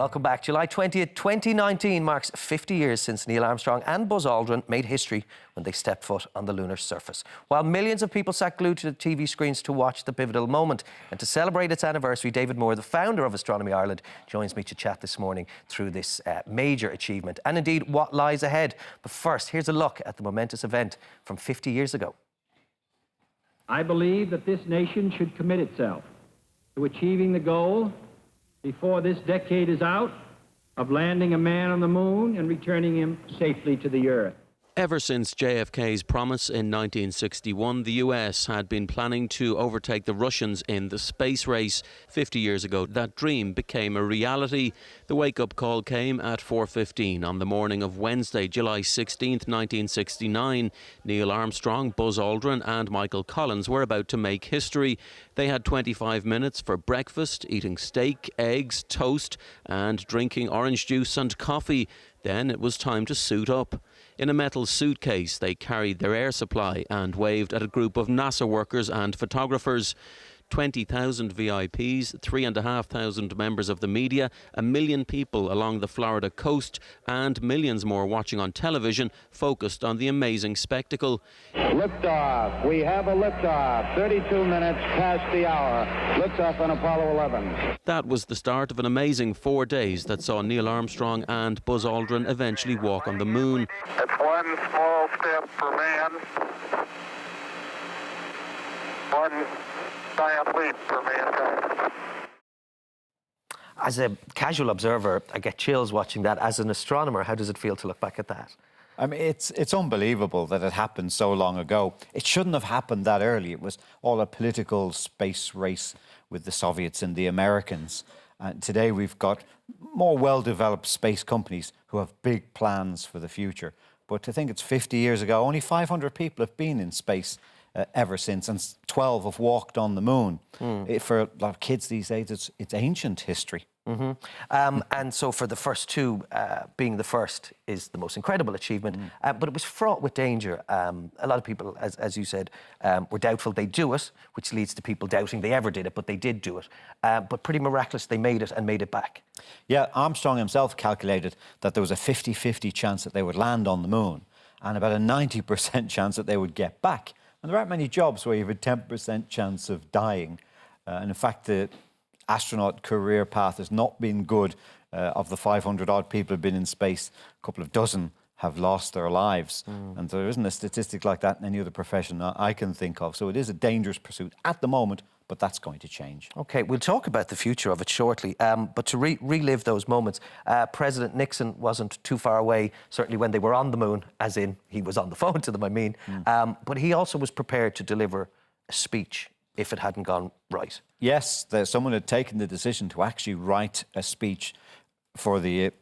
Welcome back. July 20th, 2019 marks 50 years since Neil Armstrong and Buzz Aldrin made history when they stepped foot on the lunar surface. While millions of people sat glued to the TV screens to watch the pivotal moment. And to celebrate its anniversary, David Moore, the founder of Astronomy Ireland, joins me to chat this morning through this major achievement and indeed what lies ahead. But first, here's a look at the momentous event from 50 years ago. I believe that this nation should commit itself to achieving the goal before this decade is out of landing a man on the moon and returning him safely to the Earth. Ever since JFK's promise in 1961, the US had been planning to overtake the Russians in the space race. 50 years ago, that dream became a reality. The wake-up call came at 4:15 on the morning of Wednesday, July 16th, 1969. Neil Armstrong, Buzz Aldrin and Michael Collins were about to make history. They had 25 minutes for breakfast, eating steak, eggs, toast and drinking orange juice and coffee. Then it was time to suit up. In a metal suitcase, they carried their air supply and waved at a group of NASA workers and photographers. 20,000 VIPs, 3,500 members of the media, 1 million people along the Florida coast, and millions more watching on television focused on the amazing spectacle. Liftoff. We have a liftoff. 32 minutes past the hour. Liftoff on Apollo 11. That was the start of an amazing 4 days that saw Neil Armstrong and Buzz Aldrin eventually walk on the moon. It's one small step for man, one giant leap for mankind. As a casual observer, I get chills watching that. As an astronomer, how does it feel to look back at that? I mean, it's unbelievable that it happened so long ago. It shouldn't have happened that early. It was all a political space race with the Soviets and the Americans. And today we've got more well-developed space companies who have big plans for the future. But to think it's 50 years ago, only 500 people have been in space ever since, and 12 have walked on the moon. For a lot of kids these days, it's ancient history. And so for the first two, being the first is the most incredible achievement. But it was fraught with danger. A lot of people, as you said, were doubtful they'd do it, which leads to people doubting they ever did it, but they did do it. But pretty miraculous, they made it and made it back. Yeah, Armstrong himself calculated that there was a 50-50 chance that they would land on the moon and about a 90% chance that they would get back. And there aren't many jobs where you have a 10% chance of dying. And in fact, the astronaut career path has not been good. Of the 500-odd people who've been in space, a couple of dozen have lost their lives. And there isn't a statistic like that in any other profession I can think of. So it is a dangerous pursuit at the moment, but that's going to change. OK, we'll talk about the future of it shortly. But to relive those moments, President Nixon wasn't too far away, certainly when they were on the moon, as in he was on the phone to them, I mean. But he also was prepared to deliver a speech if it hadn't gone right. Yes, someone had taken the decision to actually write a speech for the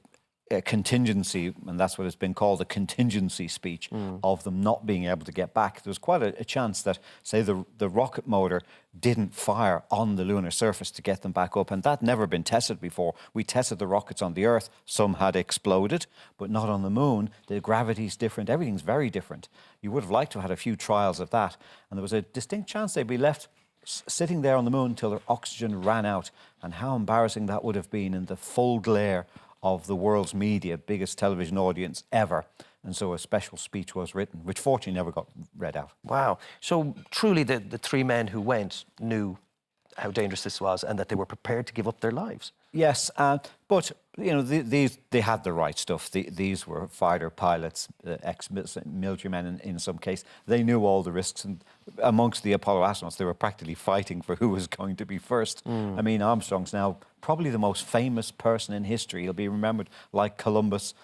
contingency, and that's what it's been called, a contingency speech of them not being able to get back. There was quite a chance that, say, the rocket motor didn't fire on the lunar surface to get them back up, and that never been tested before. We tested the rockets on the Earth. Some had exploded, but not on the moon. The gravity's different. Everything's very different. You would have liked to have had a few trials of that, and there was a distinct chance they'd be left sitting there on the moon until their oxygen ran out, and how embarrassing that would have been in the full glare of the world's media, biggest television audience ever. And so a special speech was written, which fortunately never got read out. Wow. So truly the three men who went knew how dangerous this was and that they were prepared to give up their lives. Yes, but you know, they had the right stuff. These were fighter pilots, ex-military men in some case. They knew all the risks, and amongst the Apollo astronauts, they were practically fighting for who was going to be first. I mean, Armstrong's now probably the most famous person in history. He'll be remembered like Columbus.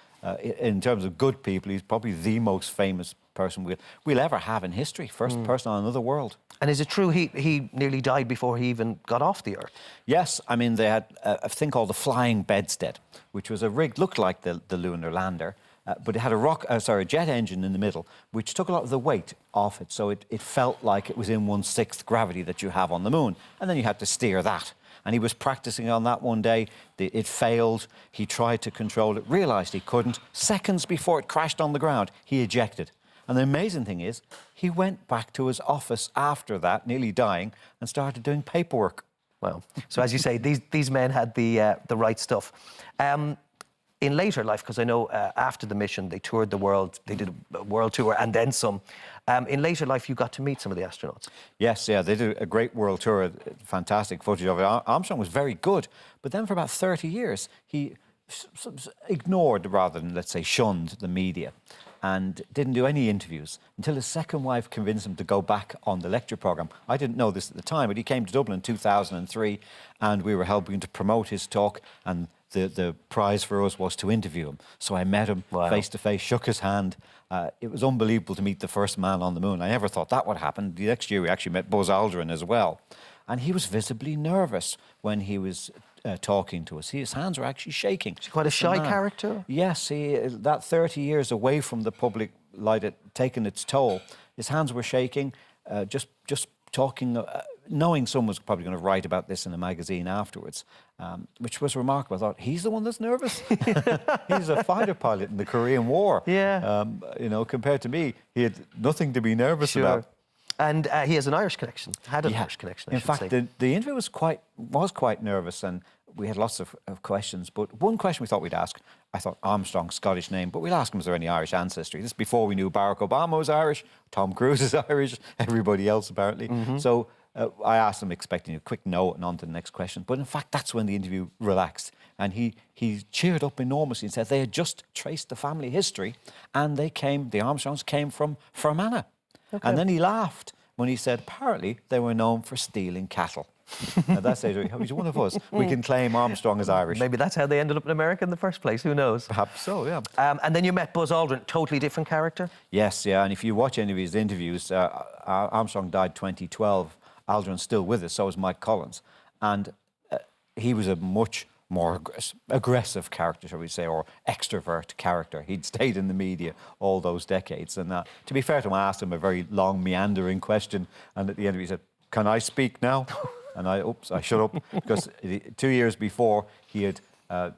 In terms of good people, he's probably the most famous person we'll ever have in history. First person on another world. And is it true he nearly died before he even got off the Earth? Yes, I mean, they had a thing called the flying bedstead, which was a rig, looked like the lunar lander, but it had a jet engine in the middle, which took a lot of the weight off it, so it felt like it was in 1/6 gravity that you have on the moon, and then you had to steer that. And he was practicing on that one day. It failed. He tried to control it, realised he couldn't. Seconds before it crashed on the ground, he ejected. And the amazing thing is, he went back to his office after that, nearly dying, and started doing paperwork. Wow. So as you say, these men had the right stuff. In later life, because I know after the mission they toured the world, they did a world tour and then some. In later life, you got to meet some of the astronauts. Yes, yeah, they did a great world tour, fantastic footage of it. Armstrong was very good, but then for about 30 years, he ignored, rather than, let's say, shunned the media and didn't do any interviews until his second wife convinced him to go back on the lecture programme. I didn't know this at the time, but he came to Dublin in 2003 and we were helping to promote his talk, and the prize for us was to interview him. So I met him face to face, shook his hand. It was unbelievable to meet the first man on the moon. I never thought that would happen. The next year we actually met Buzz Aldrin as well. And he was visibly nervous when he was talking to us. His hands were actually shaking. Is he quite a shy character? Yes, that 30 years away from the public light had taken its toll. His hands were shaking, just talking, knowing someone was probably going to write about this in a magazine afterwards, which was remarkable. I thought, he's the one that's nervous? He's a fighter pilot in the Korean War. Yeah. You know, compared to me, he had nothing to be nervous about. And he has an Irish connection, had an Irish connection, I should say. The interview was quite nervous, and we had lots of questions. But one question we thought we'd ask, I thought Armstrong, Scottish name, but we'll ask him, is there any Irish ancestry? This is before we knew Barack Obama was Irish, Tom Cruise is Irish, everybody else apparently. So I asked him, expecting a quick no and on to the next question. But in fact, that's when the interview relaxed. And he cheered up enormously and said they had just traced the family history and the Armstrongs came from Fermanagh. Okay. And then he laughed when he said, apparently, they were known for stealing cattle. At that stage, he's one of us. We can claim Armstrong as Irish. Maybe that's how they ended up in America in the first place. Who knows? Perhaps so, yeah. And then you met Buzz Aldrin, totally different character? Yes, yeah. And if you watch any of his interviews, Armstrong died 2012. Aldrin's still with us, so is Mike Collins. And he was a much more aggressive character, shall we say, or extrovert character. He'd stayed in the media all those decades. And to be fair to him, I asked him a very long, meandering question. And at the end of it, he said, "Can I speak now?" And I shut up, because 2 years before, he had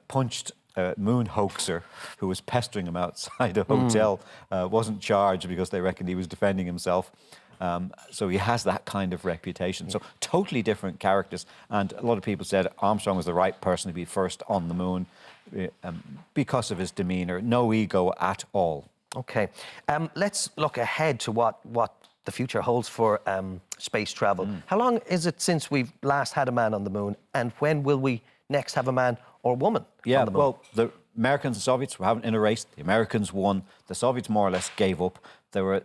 punched a moon hoaxer who was pestering him outside a hotel, wasn't charged because they reckoned he was defending himself. So he has that kind of reputation. So totally different characters. And a lot of people said Armstrong was the right person to be first on the moon because of his demeanour. No ego at all. OK. Let's look ahead to what the future holds for space travel. How long is it since we've last had a man on the moon? And when will we next have a man or woman on the moon? Well, the Americans and Soviets were having in a race. The Americans won. The Soviets more or less gave up. There were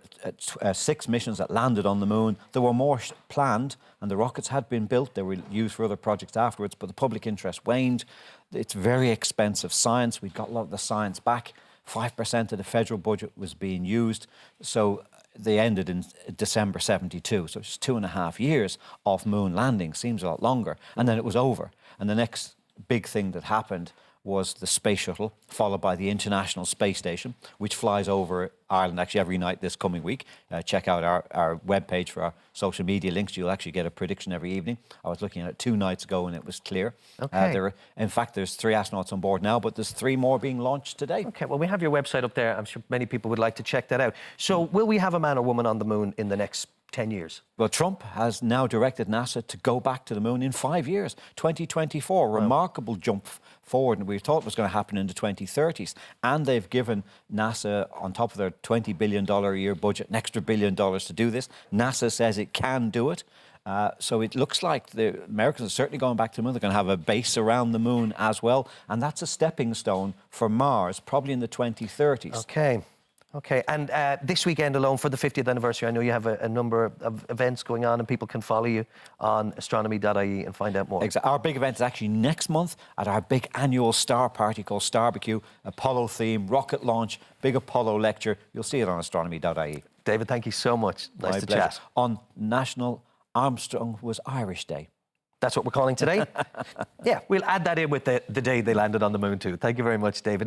6 missions that landed on the moon. There were more planned, and the rockets had been built. They were used for other projects afterwards, but the public interest waned. It's very expensive science. We got a lot of the science back. 5% of the federal budget was being used. So they ended in December 72. So it's 2.5 years of moon landing. Seems a lot longer. And then it was over. And the next big thing that happened was the space shuttle, followed by the International Space Station, which flies over Ireland actually every night this coming week. Check out our webpage for our social media links. You'll actually get a prediction every evening. I was looking at it 2 nights ago and it was clear. Okay. In fact, there's 3 astronauts on board now, but there's 3 more being launched today. OK, well, we have your website up there. I'm sure many people would like to check that out. So will we have a man or woman on the moon in the next 10 years? Well, Trump has now directed NASA to go back to the moon in 5 years, 2024. Wow. Remarkable jump forward, and we thought it was going to happen in the 2030s. And they've given NASA, on top of their $20 billion a year budget, an extra $1 billion to do this. NASA says it can do it. So it looks like the Americans are certainly going back to the moon. They're going to have a base around the moon as well. And that's a stepping stone for Mars, probably in the 2030s. OK. OK, and this weekend alone for the 50th anniversary, I know you have a number of events going on and people can follow you on astronomy.ie and find out more. Exactly. Our big event is actually next month at our big annual star party called Starbecue, Apollo theme, rocket launch, big Apollo lecture. You'll see it on astronomy.ie. David, thank you so much. Nice to chat. On National Armstrong Was Irish Day. That's what we're calling today? Yeah, we'll add that in with the day they landed on the moon too. Thank you very much, David.